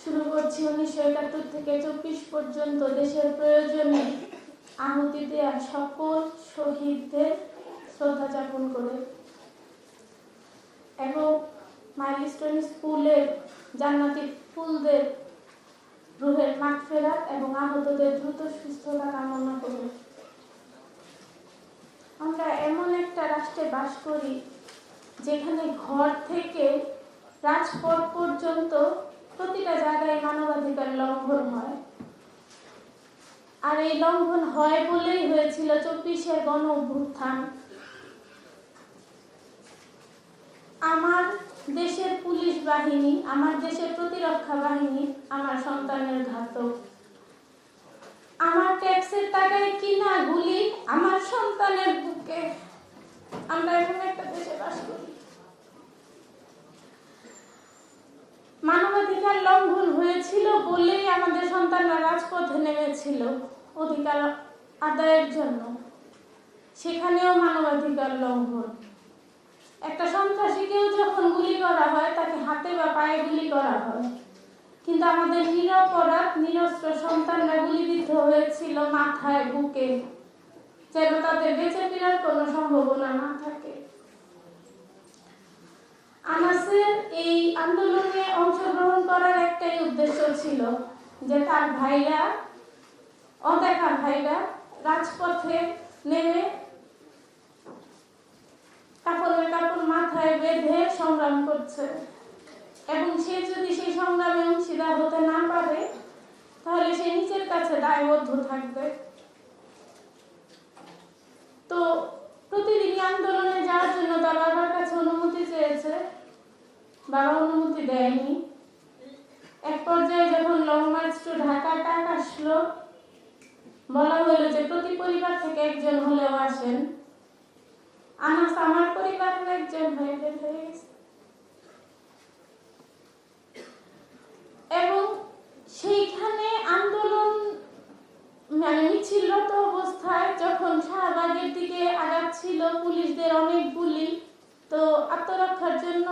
শুরু করছি 1971 থেকে 24 পর্যন্ত দেশের প্রয়োজনে আহুতি দেওয়া সকল শহীদদের শ্রদ্ধা জ্ঞাপন করে এবং মাইলস্টোন স্কুলের জান্নাতি ফুলদের রুহের মাগফিরাত এবং আহতদের দ্রুত সুস্থতা কামনা করে। আমরা এমন একটা রাষ্ট্রে বাস করি যেখানে ঘর থেকে রাজপথ পর্যন্ত প্রতিটা জায়গায় মানবাধিকার লঙ্ঘন হয়, আর এই লঙ্ঘন হয় বলেই হয়েছিল 24-এর গণ অভ্যুত্থান। আমার দেশের পুলিশ বাহিনী, আমার দেশের প্রতিরক্ষা বাহিনী আমার সন্তানের ঘাতক। আমার ট্যাক্সের টাকায় কিনা গুলি আমার সন্তানের বুকে। আমরা এমন একটা দেশে বাস করি। মানবাধিকার লঙ্ঘন হয়েছিল বলেই আমাদের সন্তানরা রাজপথে নেমেছিল অধিকার আদায়ের জন্য। সেখানেও মানবাধিকার লঙ্ঘন। একটা সন্ত্রাসীকেও যখন গুলি করা হয় তাকে হাতে বা পায়ে গুলি করা হয়, কিন্তু আমাদের নিরপরাধ নিরস্ত্র সন্তানরা গুলিবিদ্ধ হয়েছিল মাথায়, বুকে, যেন তাদের বেঁচে ফেরার কোনো সম্ভাবনা না থাকে। আনাসের এই আন্দোলনে অংশগ্রহণ করার একটাই উদ্দেশ্য ছিল যে তার ভাইরা, অদেখা ভাইরা রাজপথে নেমে কাপড়ের কাপড় মাথায় বেঁধে সংগ্রাম করছে এবং সে যদি সেই সংগ্রামে অংশীদার হতে না পারে তাহলে সে নিজের কাছে দায়বদ্ধ থাকবে। তো প্রতিদিন আন্দোলনে যাওয়ার জন্য তার বাবার কাছে অনুমতি চেয়েছে, বাবা অনুমতি দেয়নি। এক পর্যায়ে যখন লং মার্চ টু ঢাকা ডাক আসলো, বলা হলো যে প্রতি পরিবার থেকে একজন হলেও আসেন। আনাস আমার পরিবারের একজন হয়ে গেছে এবং সেইখানে আন্দোলন মিছিলরত অবস্থায় যখন শাহবাগের দিকে আগাচ্ছিল পুলিশদের অনেক গুলি, তো আত্মরক্ষার জন্য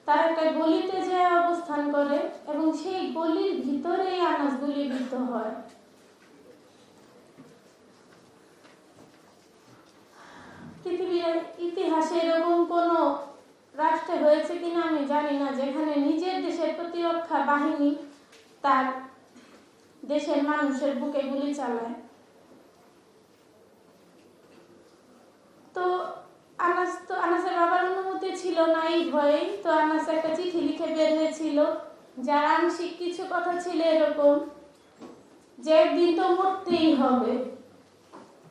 তারা একটা গলিতে যেয়ে অবস্থান করে এবং সেই গলির ভিতরেই আনাস গুলিবিদ্ধ হয়। পৃথিবীর ইতিহাসে এরকম কোন রাষ্ট্রে হয়েছে কিনা আমি জানি না যেখানে নিজের দেশের প্রতিরক্ষা বাহিনী তার দেশের মানুষের বুকে গুলি চালায়। তো আনাসের বাবার অনুমতি ছিল না এই ভয়ে। তো আনাস একটা চিঠি লিখে বের হয়েছিল, যার আংশিক কিছু কথা ছিল এরকম যে একদিন তো মরতেই হবে,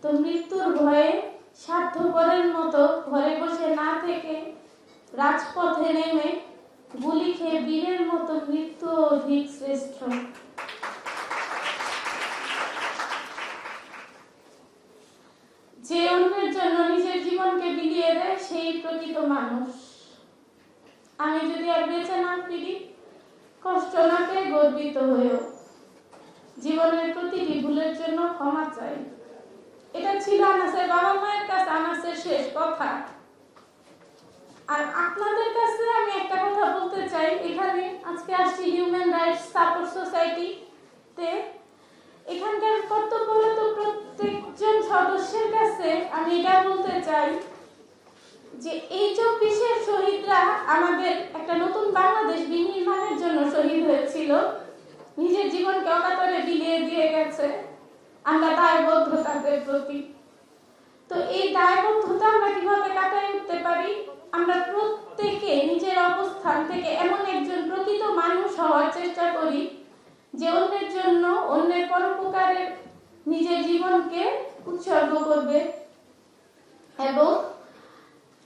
তো মৃত্যুর ভয়ে স্বার্থপরের মতো ঘরে বসে না থেকে রাজপথে নেমে গুলি খেয়ে বীরের মতো মৃত্যু অধিক শ্রেষ্ঠ। যে অন্যের জন্য নিজের জীবনকে বিলিয়ে দেয় সেই প্রকৃত মানুষ। আমি যদি আর বেঁচে না ফিরি, কষ্ট না পেয়ে গর্বিত হয়েও জীবনের প্রতিটি ভুলের জন্য ক্ষমা চাই। এটা ছিল আনাসের বাবা মায়ের কাছে আনাসের শেষ কথা। আর আপনাদের কাছে আমি একটা কথা বলতে চাই, এখানে আজকে আসছি হিউম্যান রাইটস সাপোর্ট সোসাইটিতে। এখানকার কর্তব্যরত প্রত্যেকজন সদস্যের কাছে আমি এটা বলতে চাই যে এই 24-এর শহীদরা আমাদের একটা নতুন বাংলাদেশ বিনির্মাণের জন্য শহীদ হয়েছিল, নিজের জীবনকে অকাতরে বিলিয়ে দিয়ে গেছে। আমরা দায়বদ্ধ তাদের প্রতি। তো এই দায়বদ্ধতা আমরা কিভাবে কাটাই উঠতে পারি? আমরা প্রত্যেকে নিজের অবস্থান থেকে এমন একজন প্রকৃত মানুষ হওয়ার চেষ্টা করি যে অন্যের জন্য, অন্যের পরোপকারে নিজের জীবনকে উৎসর্গ করবে এবং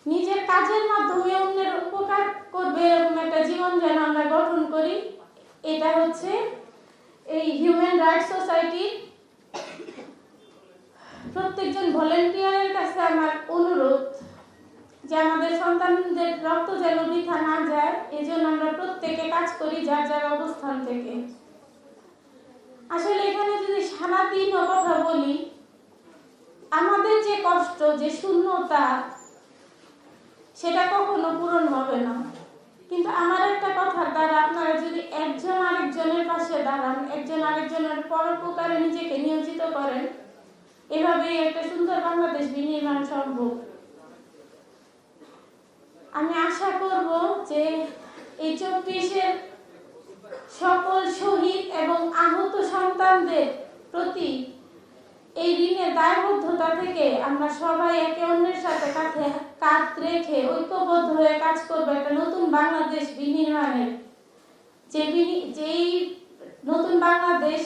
নিজের কাজের মাধ্যমে অন্যের উপকার করবে, এরকম একটা জীবন যেন আমরা গঠন করি। এটা হচ্ছে এই হিউম্যান রাইটস সোসাইটি প্রত্যেকজন ভলেন্টিয়ারের কাছে আমার অনুরোধ যে আমাদের সন্তানদের রক্ত যেন বৃথা না যায়, এজন্য আমরা প্রত্যেকে কাজ করি যার যার অবস্থান থেকে। আসলে এখানে যদি সারাদিনও কথা বলি, আমাদের যে কষ্ট, যে শূন্যতা, সেটা কখনো পূরণ হবে না। কিন্তু আমার একটা কথার দ্বারা আপনারা যদি একজন আরেকজনের দাঁড়ান, একজন আরেকজনের পরোপকারে নিজেকে নিয়োজিত করেন, এভাবেই একটা সুন্দর বাংলাদেশ বিনির্মাণ সম্ভব। আমি আশা করব যে এই 24-এর সকল শহীদ এবং আহত সন্তানদের প্রতি এই ঋণের দায়বদ্ধতা থেকে আমরা সবাই একে অন্যের সাথে কাঁধে কাঁধ রেখে ঐক্যবদ্ধ হয়ে কাজ করবো একটা নতুন বাংলাদেশ বিনির্মাণের। যেই নতুন বাংলাদেশ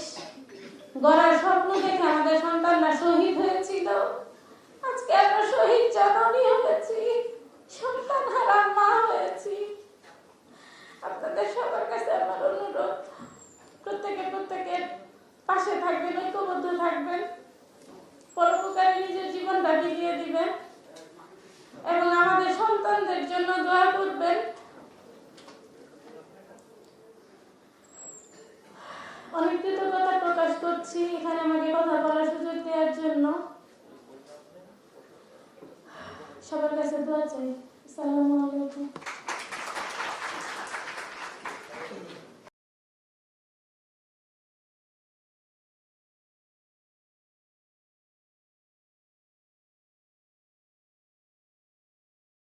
গড়ার স্বপ্ন দেখে আমাদের সন্তানরা শহীদ হয়েছিল, আজকে আমরা শহীদ জননী হয়েছি, সন্তান হারা মা হয়েছি। আপনাদের সবার কাছে আমার অনুরোধ, প্রত্যেকের পাশে থাকবেন, ঐক্যবদ্ধ থাকবেন, পরোপকারে নিজের জীবনটা বিলিয়ে দিবেন এবং আমাদের সন্তানদের জন্য দোয়া করবেন। অনেক কৃতজ্ঞতা প্রকাশ করছি এখানে আমাকে কথা বলার সুযোগ দেওয়ার জন্য। সবার কাছে দোয়া চাই। আসসালামু আলাইকুম।